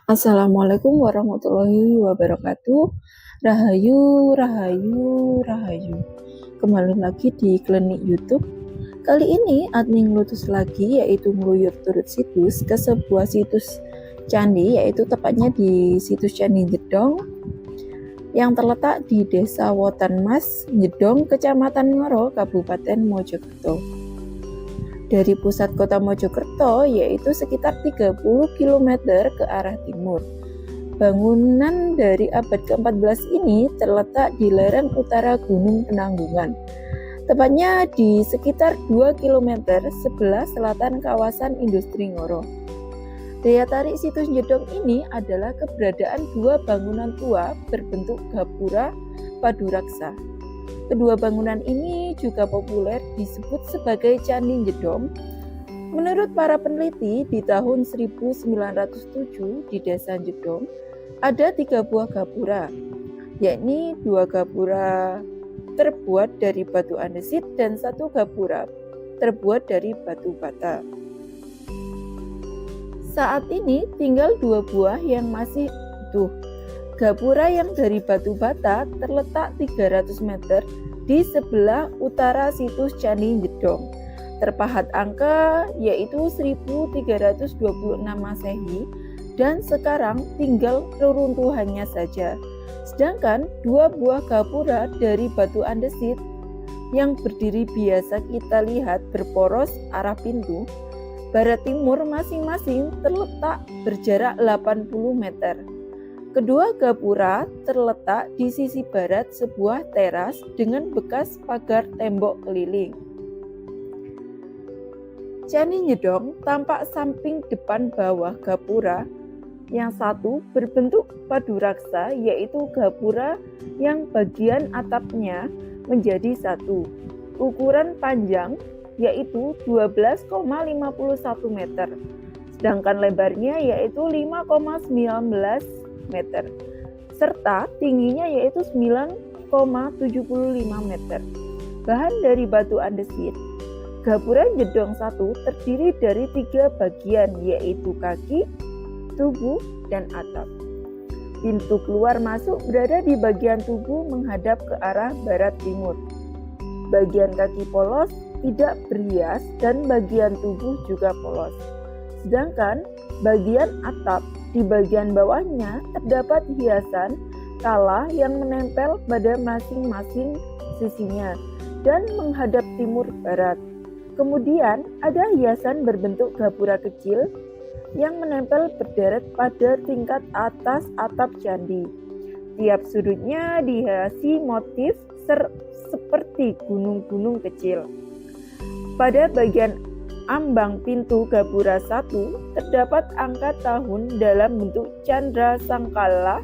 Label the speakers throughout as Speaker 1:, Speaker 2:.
Speaker 1: Assalamualaikum warahmatullahi wabarakatuh. Rahayu, rahayu, rahayu. Kembali lagi di Klinik YouTube. Kali ini admin ngutus lagi, yaitu ngeluyur turut situs ke sebuah situs candi, yaitu tepatnya di situs Candi Jedong yang terletak di Desa Wotan Mas, Jedong, Kecamatan Ngoro, Kabupaten Mojokerto. Dari pusat kota Mojokerto yaitu sekitar 30 km ke arah timur. Bangunan dari abad ke-14 ini terletak di lereng utara Gunung Penanggungan, tepatnya di sekitar 2 km sebelah selatan kawasan industri Ngoro. Daya tarik situs Jedong ini adalah keberadaan dua bangunan tua berbentuk gapura paduraksa. Kedua bangunan ini juga populer disebut sebagai Candi Jedong. Menurut para peneliti, di tahun 1907 di Desa Jedong ada 3 buah gapura, yakni 2 gapura terbuat dari batu andesit dan 1 gapura terbuat dari batu bata. Saat ini tinggal 2 buah yang masih utuh. Gapura yang dari batu bata terletak 300 meter di sebelah utara situs Candi Jedong. Terpahat angka yaitu 1326 Masehi dan sekarang tinggal reruntuhannya saja. Sedangkan 2 buah gapura dari batu andesit yang berdiri biasa kita lihat berporos arah pintu barat timur masing-masing terletak berjarak 80 meter. Kedua gapura terletak di sisi barat sebuah teras dengan bekas pagar tembok keliling. Candi Jedong tampak samping depan bawah gapura. Yang satu berbentuk paduraksa, yaitu gapura yang bagian atapnya menjadi satu. Ukuran panjang yaitu 12,51 meter. Sedangkan lebarnya yaitu 5,19 meter, serta tingginya yaitu 9,75 meter. Bahan dari batu andesit. Gapura Jedong 1 terdiri dari 3 bagian, yaitu kaki, tubuh, dan atap. Pintu keluar masuk berada di bagian tubuh menghadap ke arah barat timur. Bagian kaki polos, tidak berhias, dan bagian tubuh juga polos. Sedangkan bagian atap di bagian bawahnya terdapat hiasan kala yang menempel pada masing-masing sisinya dan menghadap timur barat. Kemudian ada hiasan berbentuk gapura kecil yang menempel berderet pada tingkat atas atap candi. Tiap sudutnya dihiasi motif seperti gunung-gunung kecil. Pada bagian ambang pintu gapura 1 terdapat angka tahun dalam bentuk candra sangkala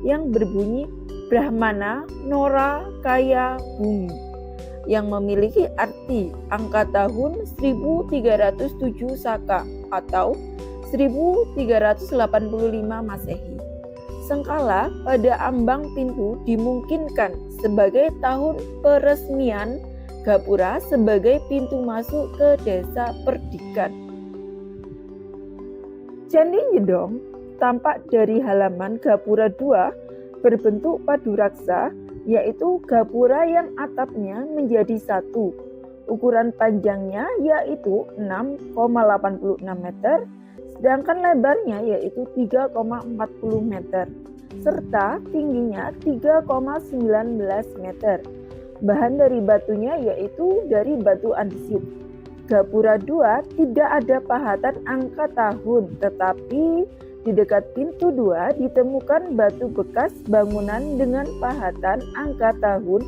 Speaker 1: yang berbunyi Brahmana Nora Kaya Bumi, yang memiliki arti angka tahun 1307 Saka atau 1385 Masehi. Sengkala pada ambang pintu dimungkinkan sebagai tahun peresmian gapura sebagai pintu masuk ke desa Perdikan. Candi Jedong tampak dari halaman gapura 2 berbentuk paduraksa, yaitu gapura yang atapnya menjadi 1. Ukuran panjangnya yaitu 6,86 meter, sedangkan lebarnya yaitu 3,40 meter, serta tingginya 3,19 meter. Bahan dari batunya yaitu dari batu andesit. Gapura 2 tidak ada pahatan angka tahun, tetapi di dekat pintu 2 ditemukan batu bekas bangunan dengan pahatan angka tahun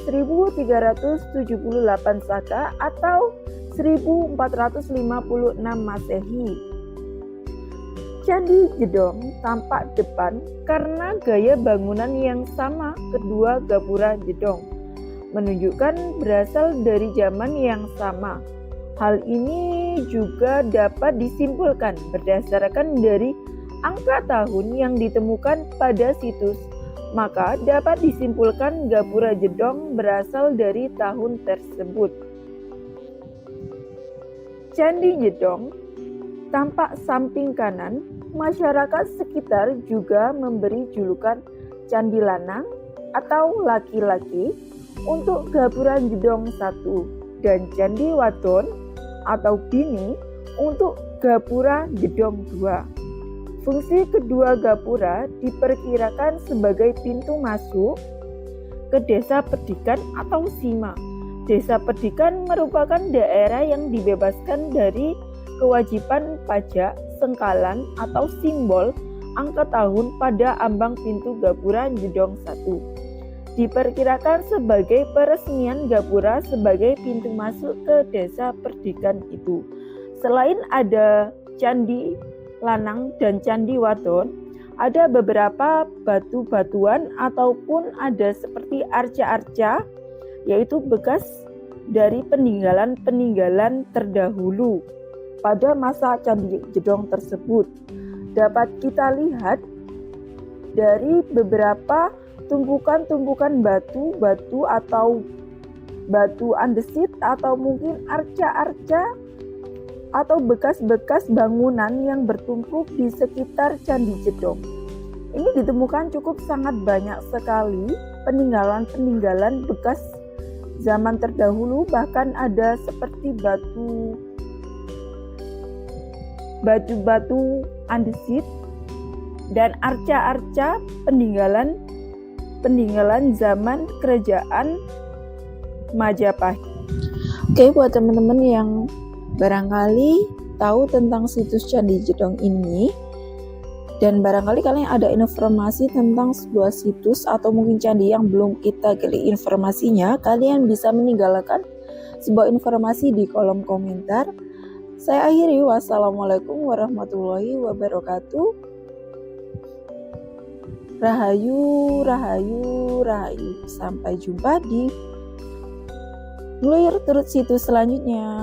Speaker 1: 1378 Saka atau 1456 Masehi. Candi Jedong tampak depan karena gaya bangunan yang sama kedua gapura Jedong, menunjukkan berasal dari zaman yang sama. Hal ini juga dapat disimpulkan berdasarkan dari angka tahun yang ditemukan pada situs. Maka dapat disimpulkan gapura Jedong berasal dari tahun tersebut. Candi Jedong tampak samping kanan Masyarakat sekitar juga memberi julukan Candi Lanang atau laki-laki untuk Gapura Gedong 1 dan Candi Wadon atau bini untuk Gapura Gedong 2. Fungsi kedua gapura diperkirakan sebagai pintu masuk ke desa Pedikan atau Sima. Desa Pedikan merupakan daerah yang dibebaskan dari kewajiban pajak sengkalan atau simbol angka tahun pada ambang pintu Gapura Gedong 1. Diperkirakan sebagai peresmian gapura sebagai pintu masuk ke desa Pedikan itu. Selain ada Candi Lanang dan Candi Wadon, ada beberapa batu-batuan ataupun ada seperti arca-arca, yaitu bekas dari peninggalan-peninggalan terdahulu pada masa Candi Gedong tersebut. Dapat kita lihat dari beberapa tumpukan-tumpukan batu atau batu andesit atau mungkin arca-arca atau bekas-bekas bangunan yang bertumpuk di sekitar Candi Gedong. Ini ditemukan cukup sangat banyak sekali peninggalan-peninggalan bekas zaman terdahulu, bahkan ada seperti batu-batu andesit dan arca-arca peninggalan zaman kerajaan Majapahit. Oke, buat teman-teman yang barangkali tahu tentang situs Candi Gedong ini dan barangkali kalian ada informasi tentang sebuah situs atau mungkin candi yang belum kita gali informasinya, kalian bisa meninggalkan sebuah informasi di kolom komentar. Saya akhiri, wassalamualaikum warahmatullahi wabarakatuh. Rahayu, rahayu, rahayu. Sampai jumpa di Ngeliur Turut situs selanjutnya.